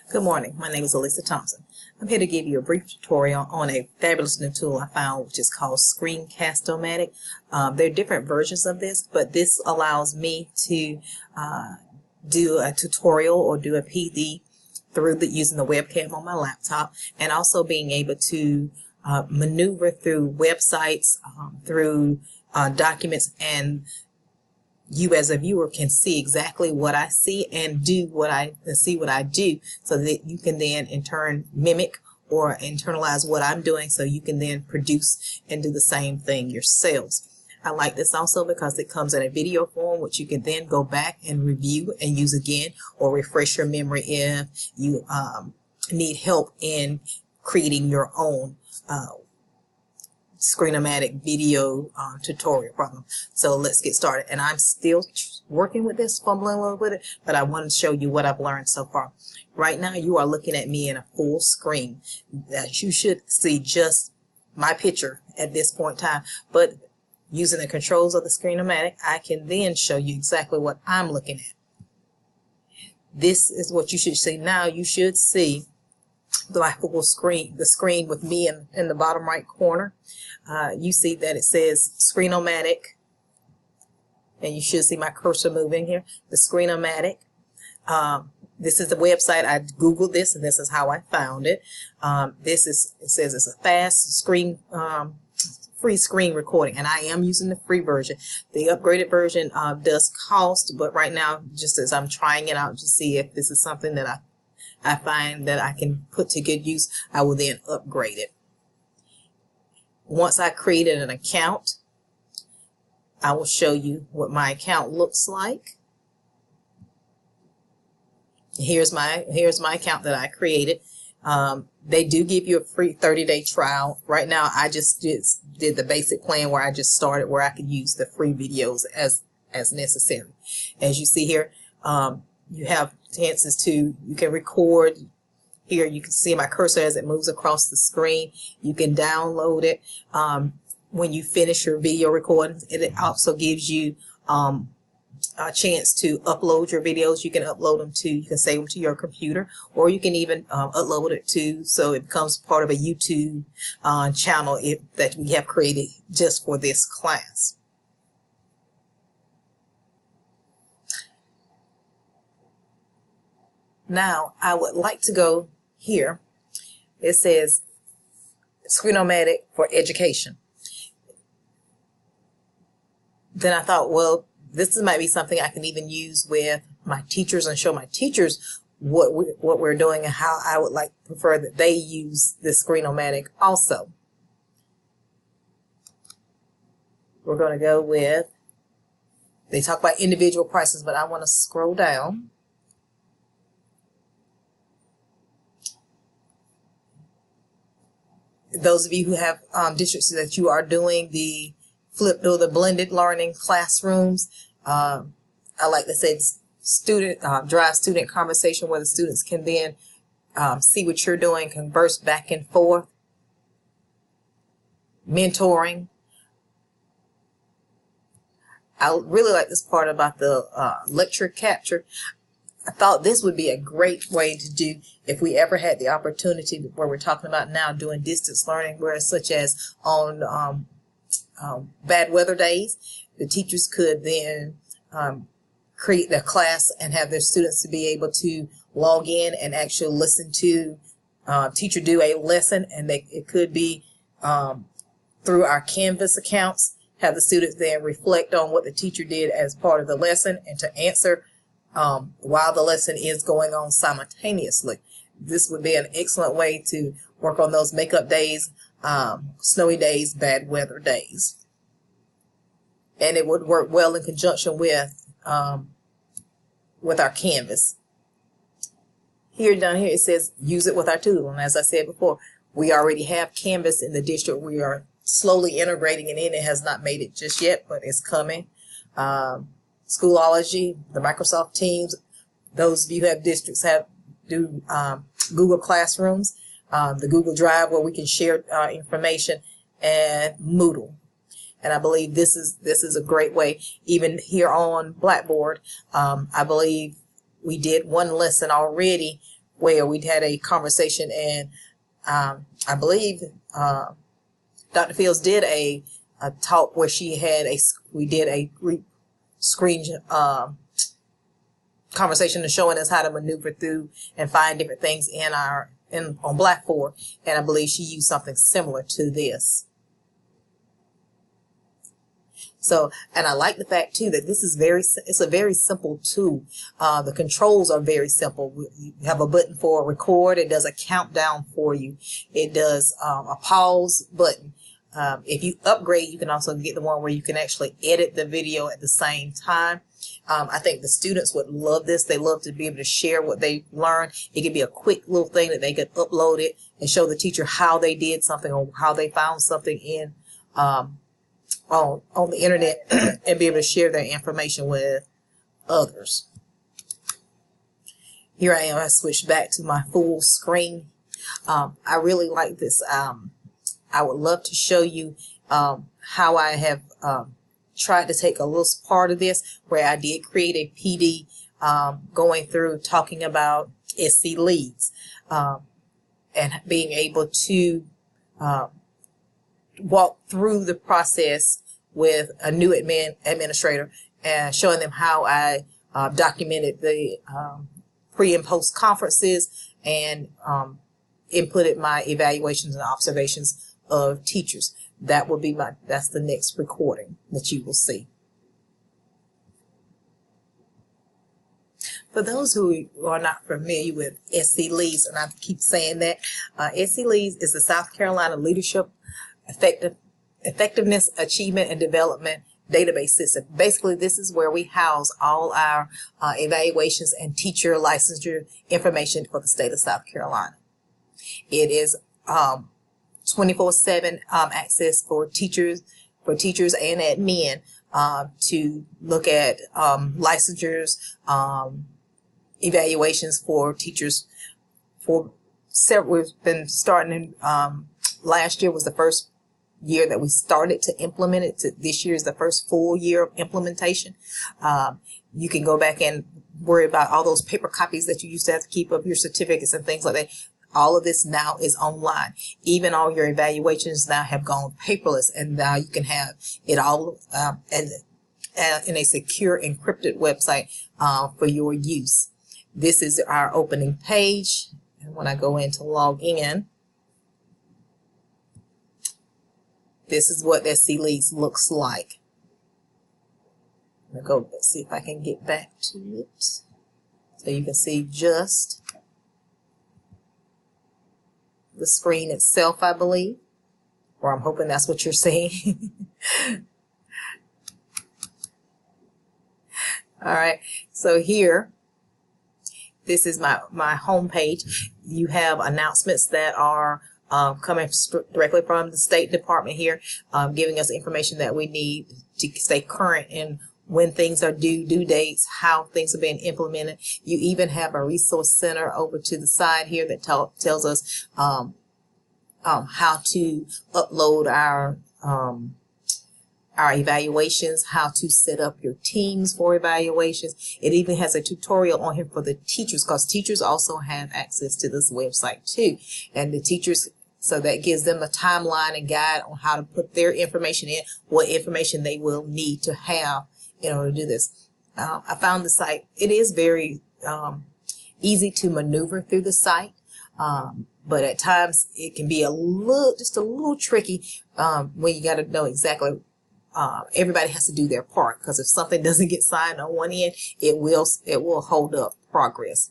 Good morning. My name is Elisa Thompson. I'm here to give you a brief tutorial on a fabulous new tool I found, which is called Screencast-O-Matic. There are different versions of this, but this allows me to do a tutorial or do a PD through using the webcam on my laptop, and also being able to maneuver through websites, through documents, and you as a viewer can see exactly what I see and see what I do, so that you can then in turn mimic or internalize what I'm doing, so you can then produce and do the same thing yourselves. I like this also because it comes in a video form, which you can then go back and review and use again, or refresh your memory if you need help in creating your own Screen-O-Matic video tutorial problem. So let's get started. And I'm still working with this, fumbling a little with it, but I want to show you what I've learned so far. Right now you are looking at me in a full screen. You should see just my picture at this point in time, but using the controls of the Screen-O-Matic, I can then show you exactly what I'm looking at. This is what you should see now. You should see the full screen, the screen with me in the bottom right corner. You see that it says Screen-O-Matic, and you should see my cursor moving here. The Screen-O-Matic. This is the website. I Googled this, and this is how I found it. It says it's a fast screen, free screen recording, and I am using the free version. The upgraded version does cost, but right now, just as I'm trying it out to see if this is something that I find that I can put to good use, I will then upgrade it. Once I created an account, I will show you what my account looks like. Here's my account that I created. They do give you a free 30-day trial. Right now, I just did the basic plan where I just started, where I could use the free videos as necessary. As you see here, you have chances to, you can record. Here you can see my cursor as it moves across the screen. You can download it when you finish your video recording. It also gives you a chance to upload your videos. You can upload them to, you can save them to your computer, or you can even upload it to, so it becomes part of a YouTube channel that we have created just for this class. Now, I would like to go here. It says Screen-O-Matic for education. Then I thought, well, this might be something I can even use with my teachers and show my teachers what we're doing and how I would prefer that they use the Screen-O-Matic also. We're going to go with, they talk about individual prices, but I want to scroll down. Those of you who have districts that you are doing the flipped or the blended learning classrooms, I like to say drive student conversation, where the students can then see what you're doing, converse back and forth, mentoring. I really like this part about the lecture capture. I thought this would be a great way to do if we ever had the opportunity, where we're talking about now doing distance learning, where such as on bad weather days, the teachers could then create their class and have their students to be able to log in and actually listen to teacher do a lesson, and it could be through our Canvas accounts, have the students then reflect on what the teacher did as part of the lesson, and to answer while the lesson is going on simultaneously. This would be an excellent way to work on those makeup days, snowy days, bad weather days. And it would work well in conjunction with our Canvas. Down here it says use it with our tool. And as I said before, we already have Canvas in the district. We are slowly integrating it in. It has not made it just yet, but it's coming. Schoology, the Microsoft Teams, those of you who have districts do Google Classrooms, the Google Drive, where we can share information, and Moodle. And I believe this is a great way. Even here on Blackboard, I believe we did one lesson already where we had a conversation, and I believe Dr. Fields did a talk where we did a screen conversation and showing us how to maneuver through and find different things on Blackboard, and I believe she used something similar to this. So, and I like the fact too that this is it's a very simple tool. The controls are very simple. You have a button for record. It does a countdown for you. It does a pause button. If you upgrade, you can also get the one where you can actually edit the video at the same time. I think the students would love this. They love to be able to share what they learned. It could be a quick little thing that they could upload it and show the teacher how they did something or how they found something in on the internet and be able to share their information with others. Here I am. I switched back to my full screen. I really like this. I would love to show you how I have tried to take a little part of this where I did create a PD going through talking about SC leads and being able to walk through the process with a new administrator and showing them how I documented the pre and post conferences and inputted my evaluations and observations of teachers. That will be that's the next recording that you will see. For those who are not familiar with SC Leads, and I keep saying that, SC Leads is the South Carolina Leadership Effectiveness, Achievement, and Development database system. Basically, this is where we house all our evaluations and teacher licensure information for the state of South Carolina. It is 24/7 access for teachers and admin to look at licensures, evaluations for teachers. For several, we've been starting in, last year was the first year that we started to implement it. This year is the first full year of implementation. You can go back and worry about all those paper copies that you used to have to keep of your certificates and things like that. All of this now is online. Even all your evaluations now have gone paperless, and now you can have it all in a secure encrypted website for your use. This is our opening page, and when I go in to log in, this is what SC Leads looks like. Let's see if I can get back to it. So you can see just the screen itself, I believe, or I'm hoping that's what you're seeing. All right, so here, this is my home page. You have announcements that are coming directly from the State Department here, giving us information that we need to stay current in when things are due dates, how things are being implemented. You even have a resource center over to the side here that tells us how to upload our evaluations, how to set up your teams for evaluations. It even has a tutorial on here for the teachers, because teachers also have access to this website too. And the teachers, so that gives them a timeline and guide on how to put their information in, what information they will need to have in order to do this. I found the site, it is very easy to maneuver through the site, but at times it can be just a little tricky when you got to know exactly. Everybody has to do their part, because if something doesn't get signed on one end, it will hold up progress.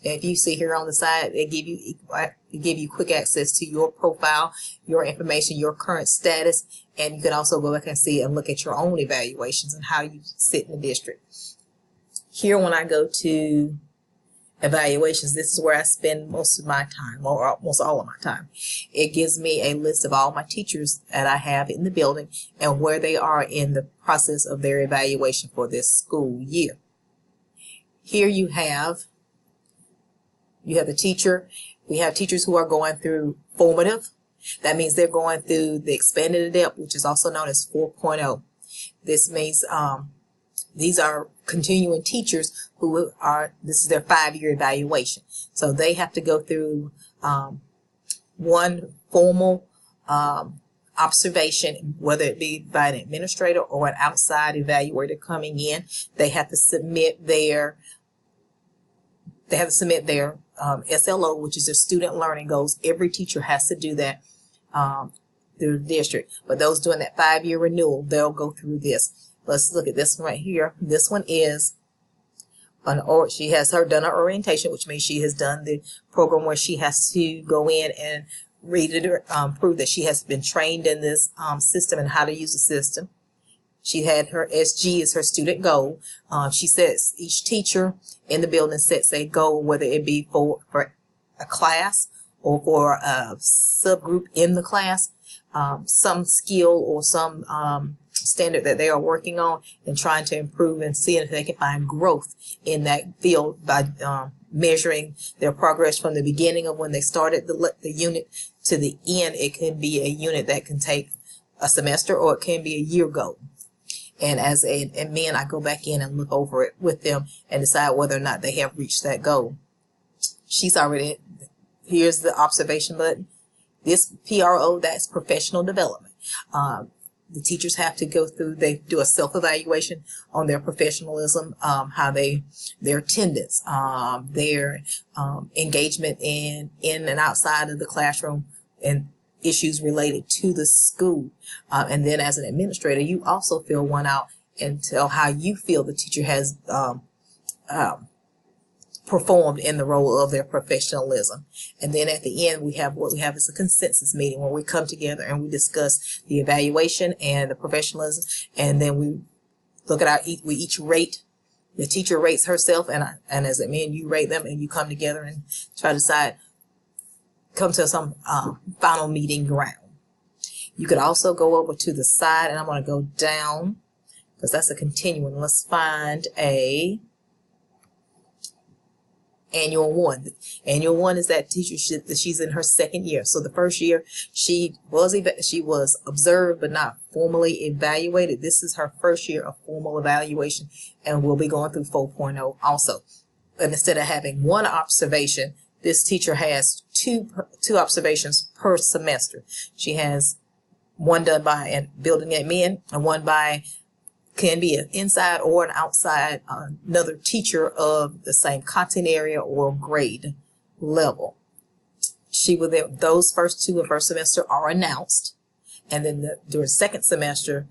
And if you see here on the side, they give you quick access to your profile, your information, your current status, and you can also go back and see and look at your own evaluations and how you sit in the district. Here, when I go to evaluations, this is where I spend most of my time, or almost all of my time. It gives me a list of all my teachers that I have in the building and where they are in the process of their evaluation for this school year. Here you have the teacher. We have teachers who are going through formative. That means they're going through the expanded adept, which is also known as 4.0. This means These are continuing teachers who this is their 5-year evaluation. So they have to go through one formal observation, whether it be by an administrator or an outside evaluator coming in. They have to submit their SLO, which is their student learning goals. Every teacher has to do that through the district. But those doing that 5-year renewal, they'll go through this. Let's look at this one right here. This one is she has done her orientation, which means she has done the program where she has to go in and read it, prove that she has been trained in this system and how to use the system. She had her SG as her student goal. She says each teacher in the building sets a goal, whether it be for a class or for a subgroup in the class, some skill or some standard that they are working on and trying to improve, and seeing if they can find growth in that field by measuring their progress from the beginning of when they started the unit to the end. It can be a unit that can take a semester, or it can be a year goal. And as an admin, I go back in and look over it with them and decide whether or not they have reached that goal. Here's the observation button. This PRO, that's professional development. The teachers have to go through, they do a self-evaluation on their professionalism, their attendance, their engagement in and outside of the classroom, and issues related to the school. And then as an administrator, you also fill one out and tell how you feel the teacher has performed in the role of their professionalism. And then at the end, what we have is a consensus meeting where we come together and we discuss the evaluation and the professionalism, and then we look at we each rate. The teacher rates herself, and as admin, you rate them, and you come together and try to come to some final meeting ground. You could also go over to the side, and I'm going to go down because that's a continuum. Let's find a Annual 1. Annual 1 is that teacher she's in her 2nd year. So the first year she was observed but not formally evaluated. This is her first year of formal evaluation, and we'll be going through 4.0 also. And instead of having one observation, this teacher has two observations per semester. She has one done by a building admin and one can be an inside or an outside, another teacher of the same content area or grade level. Those first 2 of her semester are announced, and then during 2nd semester,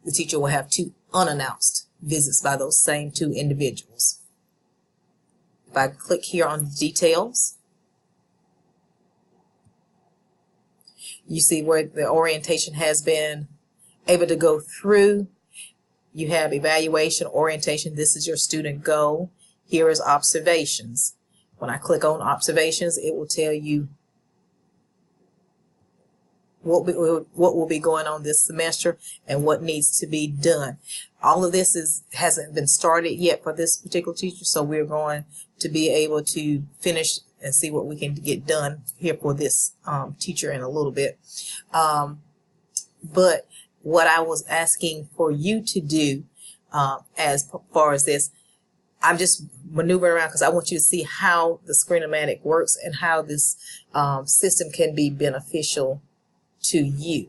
the teacher will have 2 unannounced visits by those same 2 individuals. If I click here on details, you see where the orientation has been able to go through. You have evaluation, orientation. This is your student goal. Here is observations. When I click on observations, it will tell you what will be going on this semester and what needs to be done. All of this hasn't been started yet for this particular teacher, so we're going to be able to finish and see what we can get done here for this teacher in a little bit. But what I was asking for you to do as far as this, I'm just maneuvering around because I want you to see how the Screen-O-Matic works and how this system can be beneficial to you.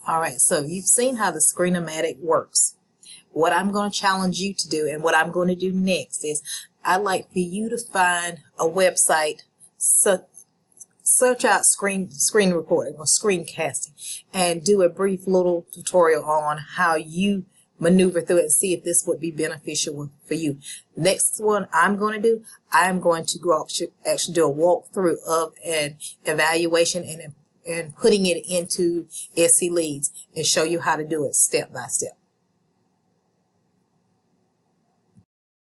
All right, so you've seen how the Screen-O-Matic works. What I'm going to challenge you to do, and what I'm going to do next, is I'd like for you to find a website, search out screen recording or screencasting, and do a brief little tutorial on how you maneuver through it and see if this would be beneficial for you. Next one I'm going to do, I'm going to actually do a walkthrough of an evaluation and putting it into SC Leads and show you how to do it step by step.